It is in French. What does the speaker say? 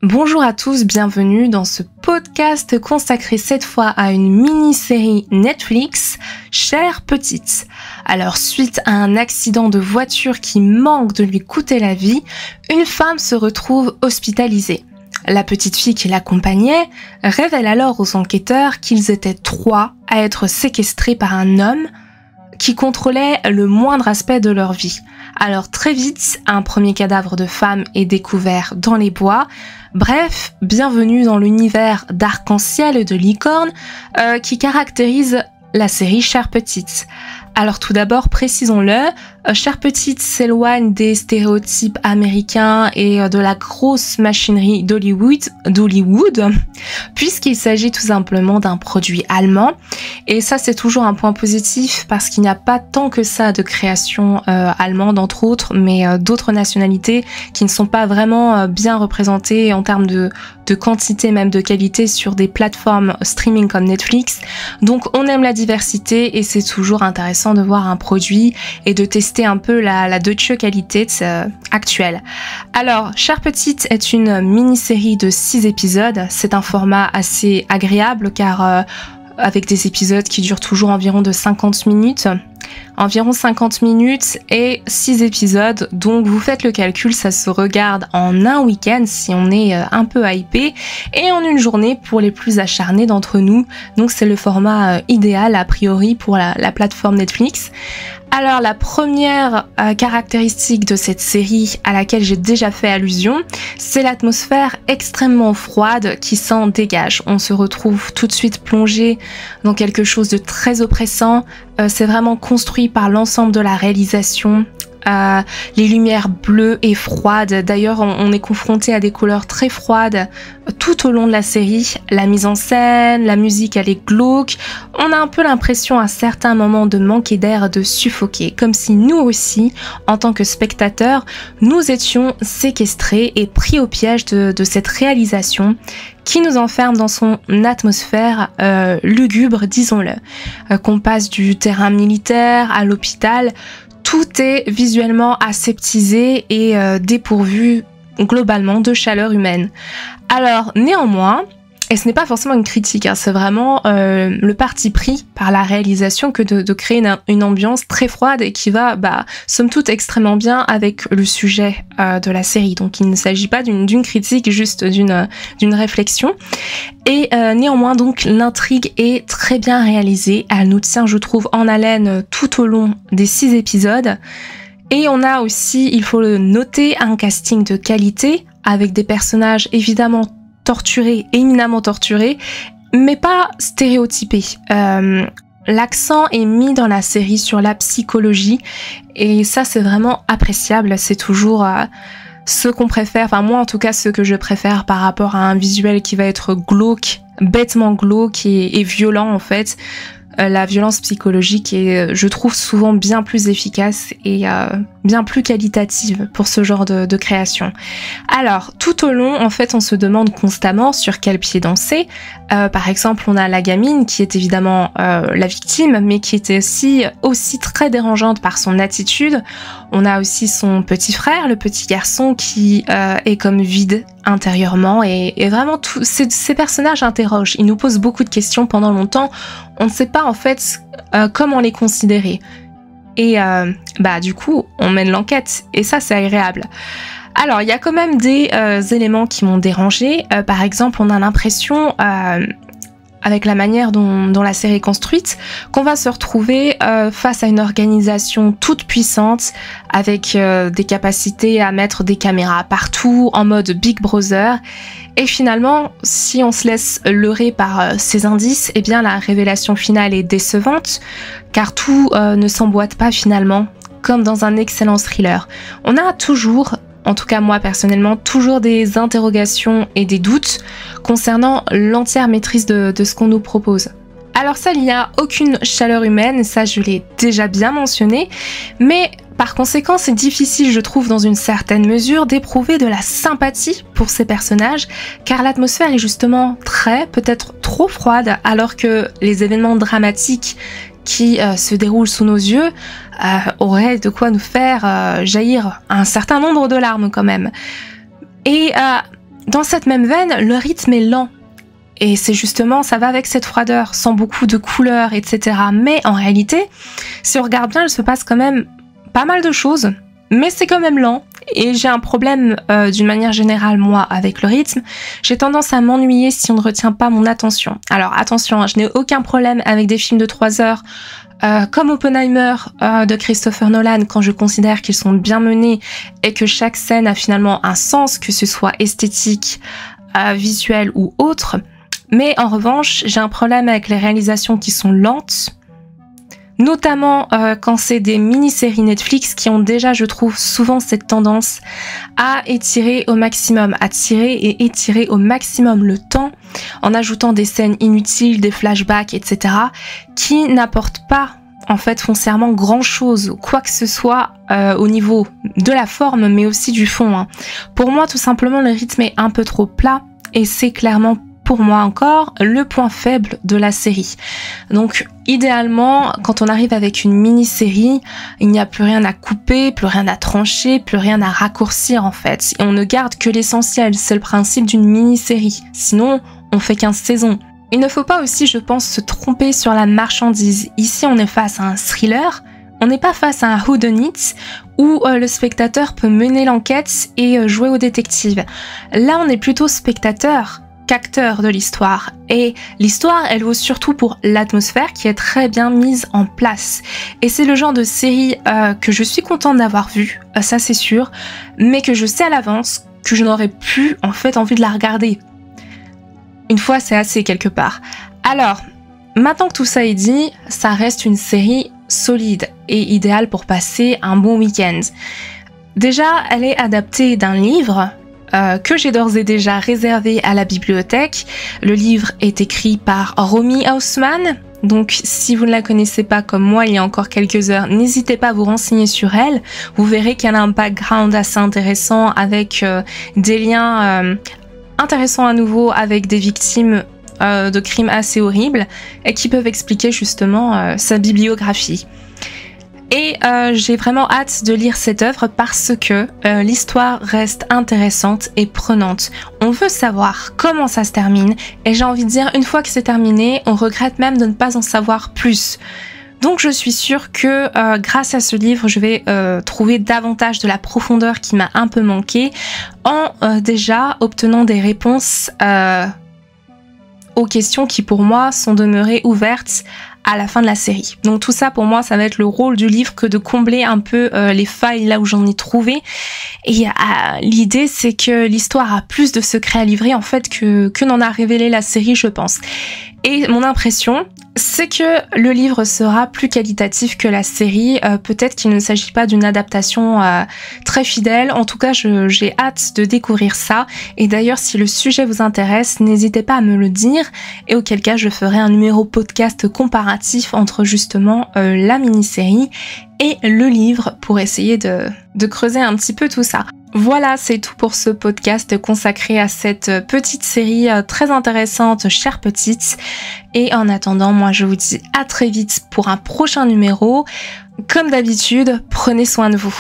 Bonjour à tous, bienvenue dans ce podcast consacré cette fois à une mini-série Netflix, Chère Petite. Alors, suite à un accident de voiture qui manque de lui coûter la vie, une femme se retrouve hospitalisée. La petite fille qui l'accompagnait révèle alors aux enquêteurs qu'ils étaient 3 à être séquestrés par un homme qui contrôlait le moindre aspect de leur vie. Alors très vite, un premier cadavre de femme est découvert dans les bois. Bref, bienvenue dans l'univers d'arc-en-ciel et de licorne qui caractérise la série Chère Petite. Alors tout d'abord, précisons-le, Chère Petite s'éloigne des stéréotypes américains et de la grosse machinerie d'Hollywood, puisqu'il s'agit tout simplement d'un produit allemand. Et ça, c'est toujours un point positif parce qu'il n'y a pas tant que ça de création allemande, entre autres, mais d'autres nationalités qui ne sont pas vraiment bien représentées en termes de quantité, même de qualité, sur des plateformes streaming comme Netflix. Donc on aime la diversité et c'est toujours intéressant de voir un produit et de tester un peu la Deutsche Qualität actuelle. Alors, Chère Petite est une mini-série de 6 épisodes. C'est un format assez agréable car avec des épisodes qui durent toujours environ de 50 minutes. Environ 50 minutes et 6 épisodes, donc vous faites le calcul, ça se regarde en un week-end si on est un peu hypé et en une journée pour les plus acharnés d'entre nous. Donc c'est le format idéal a priori pour la plateforme Netflix. Alors la première caractéristique de cette série à laquelle j'ai déjà fait allusion, c'est l'atmosphère extrêmement froide qui s'en dégage. On se retrouve tout de suite plongé dans quelque chose de très oppressant. C'est vraiment construit par l'ensemble de la réalisation. Les lumières bleues et froides. D'ailleurs, on est confronté à des couleurs très froides tout au long de la série. La mise en scène, la musique, elle est glauque. On a un peu l'impression à certains moments de manquer d'air, de suffoquer. Comme si nous aussi, en tant que spectateurs, nous étions séquestrés et pris au piège de cette réalisation qui nous enferme dans son atmosphère lugubre, disons-le. Qu'on passe du terrain militaire à l'hôpital, tout est visuellement aseptisé et dépourvu globalement de chaleur humaine. Alors néanmoins, et ce n'est pas forcément une critique, c'est vraiment le parti pris par la réalisation que de créer une ambiance très froide et qui va, somme toute, extrêmement bien avec le sujet de la série. Donc il ne s'agit pas d'une critique, juste d'une réflexion. Et néanmoins, donc, l'intrigue est très bien réalisée. Elle nous tient, je trouve, en haleine tout au long des 6 épisodes. Et on a aussi, il faut le noter, un casting de qualité avec des personnages évidemment torturés, éminemment torturés, mais pas stéréotypés. L'accent est mis dans la série sur la psychologie et ça, c'est vraiment appréciable. C'est toujours ce qu'on préfère, enfin moi en tout cas ce que je préfère par rapport à un visuel qui va être glauque, bêtement glauque et violent en fait. La violence psychologique est, je trouve, souvent bien plus efficace et bien plus qualitative pour ce genre de création. Alors, tout au long, en fait, on se demande constamment sur quel pied danser. Par exemple, on a la gamine qui est évidemment la victime, mais qui était aussi très dérangeante par son attitude. On a aussi son petit frère, le petit garçon, qui est comme vide intérieurement et vraiment ces personnages interrogent. Ils nous posent beaucoup de questions pendant longtemps. On ne sait pas en fait comment les considérer. Et du coup, on mène l'enquête et ça c'est agréable. Alors, il y a quand même des éléments qui m'ont dérangée. Par exemple, on a l'impression, avec la manière dont la série est construite, qu'on va se retrouver face à une organisation toute puissante avec des capacités à mettre des caméras partout en mode Big Brother. Et finalement, si on se laisse leurrer par ces indices, eh bien la révélation finale est décevante car tout ne s'emboîte pas finalement comme dans un excellent thriller. On a toujours, en tout cas moi personnellement, toujours des interrogations et des doutes concernant l'entière maîtrise de ce qu'on nous propose. Alors ça, il n'y a aucune chaleur humaine, ça je l'ai déjà bien mentionné, mais par conséquent c'est difficile, je trouve, dans une certaine mesure, d'éprouver de la sympathie pour ces personnages, car l'atmosphère est justement peut-être trop froide, alors que les événements dramatiques qui se déroulent sous nos yeux auraient de quoi nous faire jaillir un certain nombre de larmes quand même. Et dans cette même veine, le rythme est lent. Et c'est justement, ça va avec cette froideur, sans beaucoup de couleurs, etc. Mais en réalité, si on regarde bien, il se passe quand même pas mal de choses, mais c'est quand même lent. Et j'ai un problème d'une manière générale, moi, avec le rythme. J'ai tendance à m'ennuyer si on ne retient pas mon attention. Alors attention, hein, je n'ai aucun problème avec des films de 3 heures, comme Oppenheimer de Christopher Nolan, quand je considère qu'ils sont bien menés et que chaque scène a finalement un sens, que ce soit esthétique, visuel ou autre. Mais en revanche, j'ai un problème avec les réalisations qui sont lentes, notamment quand c'est des mini-séries Netflix qui ont déjà, je trouve, souvent cette tendance à étirer au maximum, à tirer et étirer au maximum le temps en ajoutant des scènes inutiles, des flashbacks, etc. qui n'apportent pas en fait foncièrement grand chose, quoi que ce soit au niveau de la forme mais aussi du fond, hein. Pour moi, tout simplement, le rythme est un peu trop plat et c'est clairement pour moi encore le point faible de la série. Donc idéalement, quand on arrive avec une mini-série, il n'y a plus rien à couper, plus rien à trancher, plus rien à raccourcir en fait. Et on ne garde que l'essentiel, c'est le principe d'une mini-série. Sinon, on fait 15 saisons. Il ne faut pas aussi, je pense, se tromper sur la marchandise. Ici, on est face à un thriller, on n'est pas face à un whodunit où le spectateur peut mener l'enquête et jouer au détective. Là, on est plutôt spectateur qu'acteur de l'histoire. Et l'histoire, elle vaut surtout pour l'atmosphère qui est très bien mise en place. Et c'est le genre de série que je suis contente d'avoir vue, ça c'est sûr, mais que je sais à l'avance que je n'aurais plus en fait envie de la regarder. Une fois, c'est assez quelque part. Alors, maintenant que tout ça est dit, ça reste une série solide et idéale pour passer un bon week-end. Déjà, elle est adaptée d'un livre que j'ai d'ores et déjà réservé à la bibliothèque. Le livre est écrit par Romy Hausmann. Donc si vous ne la connaissez pas comme moi il y a encore quelques heures, n'hésitez pas à vous renseigner sur elle. Vous verrez qu'elle a un background assez intéressant avec des liens intéressants à nouveau avec des victimes de crimes assez horribles et qui peuvent expliquer justement sa bibliographie. Et j'ai vraiment hâte de lire cette œuvre parce que l'histoire reste intéressante et prenante. On veut savoir comment ça se termine et j'ai envie de dire, une fois que c'est terminé, on regrette même de ne pas en savoir plus. Donc je suis sûre que grâce à ce livre, je vais trouver davantage de la profondeur qui m'a un peu manqué en déjà obtenant des réponses aux questions qui pour moi sont demeurées ouvertes à la fin de la série. Donc tout ça pour moi ça va être le rôle du livre que de combler un peu les failles là où j'en ai trouvé. Et l'idée c'est que l'histoire a plus de secrets à livrer en fait que n'en a révélé la série, je pense. Et mon impression, c'est que le livre sera plus qualitatif que la série. Peut-être qu'il ne s'agit pas d'une adaptation très fidèle. En tout cas, j'ai hâte de découvrir ça. Et d'ailleurs, si le sujet vous intéresse, n'hésitez pas à me le dire. Et auquel cas, je ferai un numéro podcast comparatif entre justement la mini-série et le livre pour essayer de creuser un petit peu tout ça. Voilà, c'est tout pour ce podcast consacré à cette petite série très intéressante, Chère Petite. Et en attendant, moi je vous dis à très vite pour un prochain numéro. Comme d'habitude, prenez soin de vous.